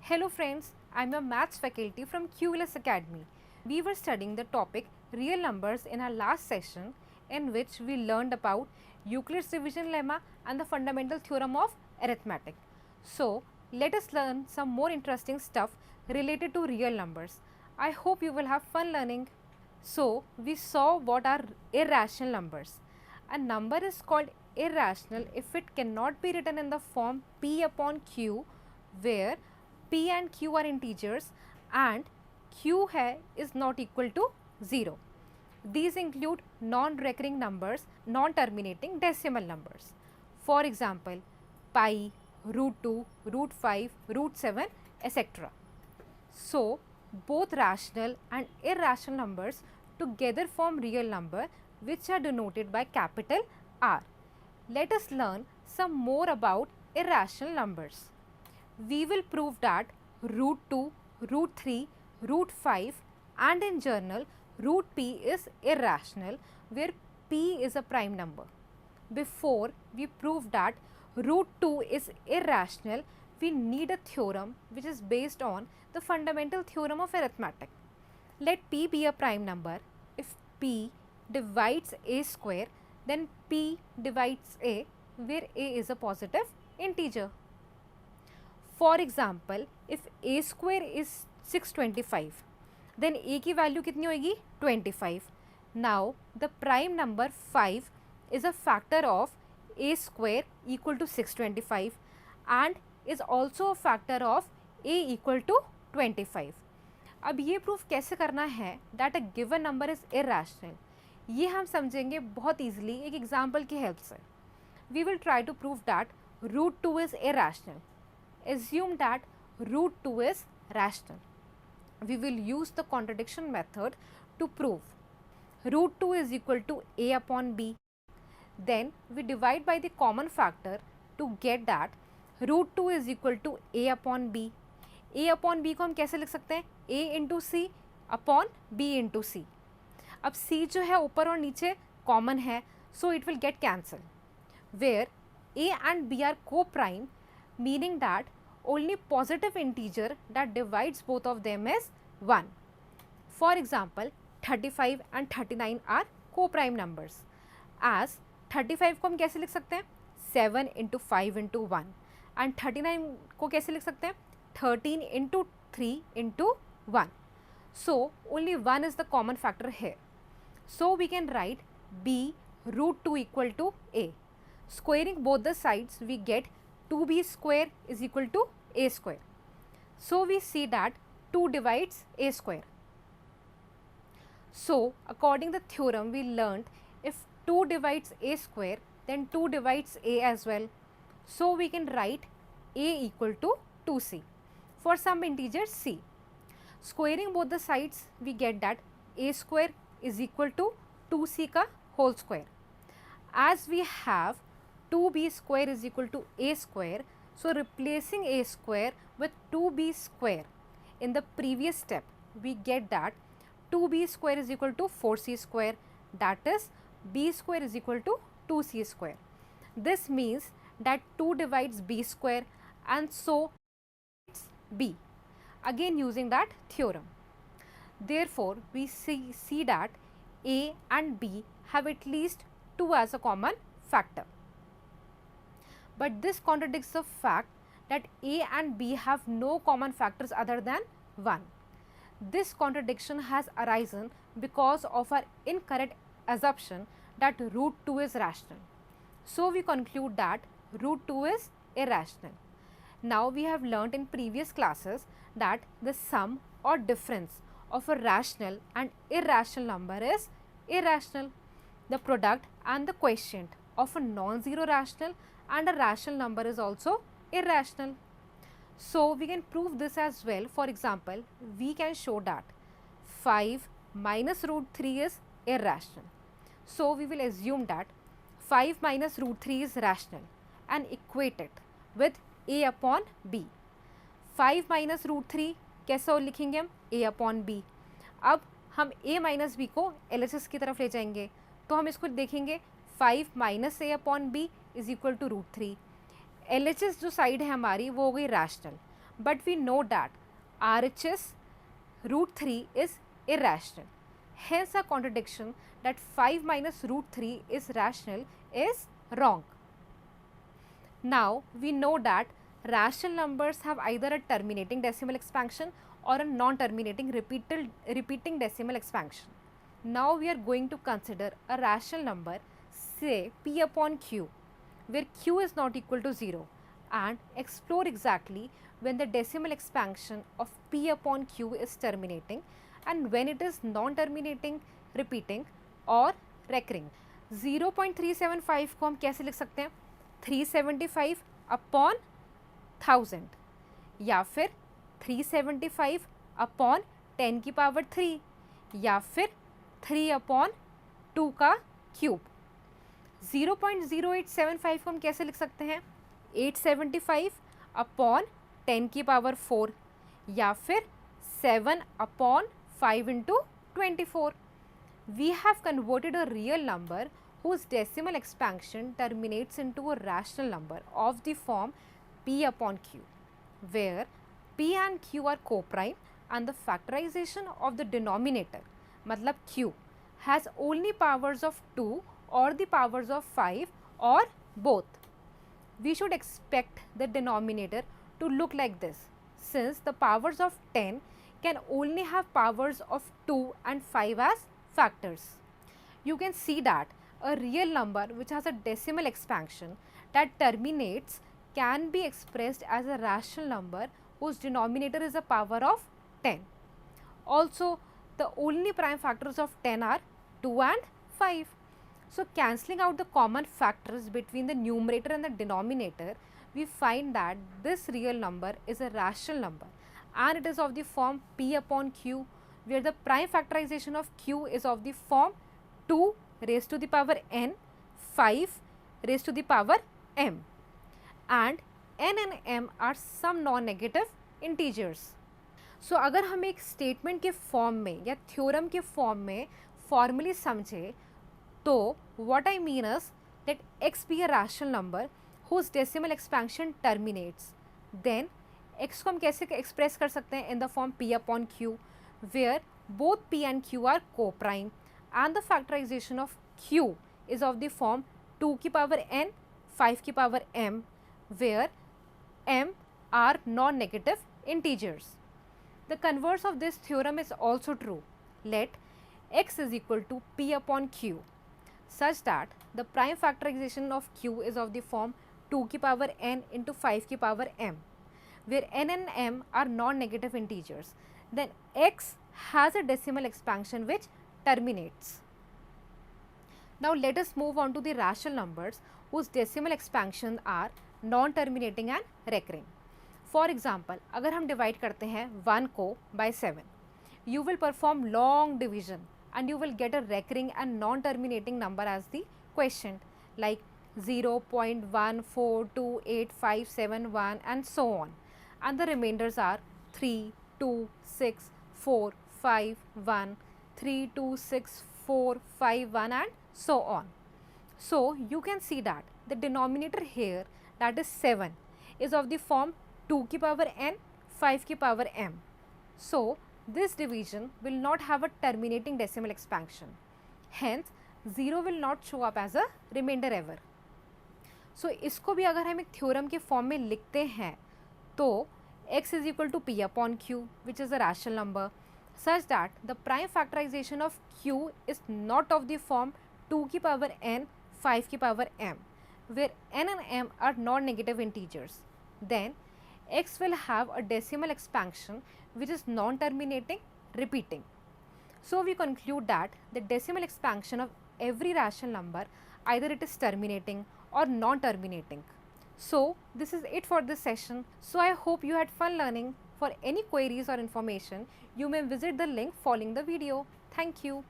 Hello friends, I am a maths faculty from QLS Academy. We were studying the topic real numbers in our last session, in which we learned about Euclid's division lemma and the fundamental theorem of arithmetic. So let us learn some more interesting stuff related to real numbers. I hope you will have fun learning. So we saw what are irrational numbers. A number is called irrational if it cannot be written in the form p upon q, where p and q are integers and q है is not equal to 0. These include non-recurring numbers, non-terminating decimal numbers. For example, pi, root 2, root 5, root 7, etc. So, both rational and irrational numbers together form real number, which are denoted by capital R. Let us learn some more about irrational numbers. We will prove that root 2, root 3, root 5 and in general root p is irrational, where p is a prime number. Before we prove that root 2 is irrational, we need a theorem which is based on the fundamental theorem of arithmetic. Let p be a prime number. If p divides a square, then p divides a, where a is a positive integer. For example, if a square is 625, then a की value कितनी होगी 25. Now the prime number 5 is a factor of a square equal to 625 and is also a factor of a equal to 25. अब ये proof कैसे करना है that a given number is irrational, ये हम समझेंगे बहुत easily एक एग्जाम्पल की हेल्प से. We will try to prove that root 2 is irrational. Assume that root 2 is rational. We will use the contradiction method to prove. Root 2 is equal to a upon b. Then we divide by the common factor to get that root 2 is equal to a upon b. a upon b को हम कैसे लिख सकते हैं? a into c upon b into c. अब c जो है ऊपर और नीचे कॉमन है, so it will get cancelled. Where a and b are co-prime, meaning that only positive integer that divides both of them is 1. For example, 35 and 39 are co-prime numbers. As 35 को हम कैसे लिख सकते हैं? 7 into 5 into 1 and 39 को कैसे लिख सकते हैं? 13 into 3 into 1. So only 1 is the common factor here. So we can write b root 2 equal to a. Squaring both the sides, we get 2b square is equal to a square. So we see that 2 divides a square. So according to the theorem we learned, if 2 divides a square, then 2 divides a as well. So we can write a equal to 2c for some integer c. Squaring both the sides, we get that a square is equal to 2c का whole square. As we have 2b square is equal to a square, so replacing a square with 2b square in the previous step, we get that 2b square is equal to 4c square, that is b square is equal to 2c square. This means that 2 divides b square and so it's b, again using that theorem. Therefore, we see that a and b have at least 2 as a common factor. But this contradicts the fact that a and b have no common factors other than 1. This contradiction has arisen because of our incorrect assumption that root 2 is rational. So we conclude that root 2 is irrational. Now we have learnt in previous classes that the sum or difference of a rational and irrational number is irrational. The product and the quotient of a non-zero rational and a rational number is also irrational. So we can prove this as well. For example, we can show that 5 minus root 3 is irrational. So we will assume that 5 minus root 3 is rational and equate it with a upon b. 5 minus root 3 कैसे और लिखेंगे हम? a upon b. अब हम a minus B को LHS की तरफ ले जाएंगे, तो हम इसको देखेंगे 5 minus a upon b is equal to root 3. LHS जो साइड है हमारी वो हो गई rational, but we know that RHS root 3 is irrational. Hence, a contradiction that 5 minus root 3 is rational is wrong. Now, we know that rational numbers have either a terminating decimal expansion or a non-terminating repeating decimal expansion. Now, we are going to consider a rational number, say p upon q, where q is not equal to 0, and explore exactly when the decimal expansion of p upon q is terminating and when it is non-terminating, repeating or recurring. 0.375 को हम कैसे लिख सकते हैं? 375 upon 1000 या फिर 375 upon 10 की power 3 या फिर 3 अपॉन 2 का क्यूब. 0.0875 को हम कैसे लिख सकते हैं? 875 अपॉन 10 की पावर 4 या फिर 7 upon 5 into 24. We have converted a real number whose decimal expansion terminates into a rational number of the form p upon q, where p and q are co-prime and the factorization of the denominator, matlab q, has only powers of 2 or the powers of 5 or both. We should expect the denominator to look like this, since the powers of 10 can only have powers of 2 and 5 as factors. You can see that a real number which has a decimal expansion that terminates can be expressed as a rational number whose denominator is a power of 10. Also, the only prime factors of 10 are 2 and 5. So, cancelling out the common factors between the numerator and the denominator, we find that this real number is a rational number and it is of the form p upon q, where the prime factorization of q is of the form 2 raised to the power n, 5 raised to the power m, and n and m are some non-negative integers. So, अगर हम एक statement के form में या theorem के form में formally समझे तो what I mean is that x be a rational number whose decimal expansion terminates, then x को हम कैसे एक्सप्रेस कर सकते हैं in the form p upon q, where both p and q are co-prime and the factorization of q is of the form 2 की power n, 5 की power m, where m are non-negative integers. The converse of this theorem is also true. Let x is equal to p upon q such that the prime factorization of q is of the form 2 की power n into 5 की power m, where n and m are non-negative integers. Then x has a decimal expansion which terminates. Now let us move on to the rational numbers whose decimal expansion are non-terminating and recurring. For example, अगर हम divide करते हैं 1 को by 7, you will perform long division and you will get a recurring and non-terminating number as the quotient, like 0.142857 and so on, and the remainders are 3, 2, 6, 4, 5, 1, 3, 2, 6, 4, 5, 1 and so on. So, you can see that the denominator here, that is 7, is of the form 2 की power n, 5 की power m. So, this division will not have a terminating decimal expansion. Hence, 0 will not show up as a remainder ever. So, इसको भी अगर हम एक theorem के form में लिखते हैं तो x is equal to p upon q, which is a rational number, such that the prime factorization of q is not of the form 2 की power n, 5 की power m, where n and m are non-negative integers. Then x will have a decimal expansion which is non-terminating, repeating. So, we conclude that the decimal expansion of every rational number, either it is terminating or non-terminating. So, this is it for this session. So, I hope you had fun learning. For any queries or information, you may visit the link following the video. Thank you.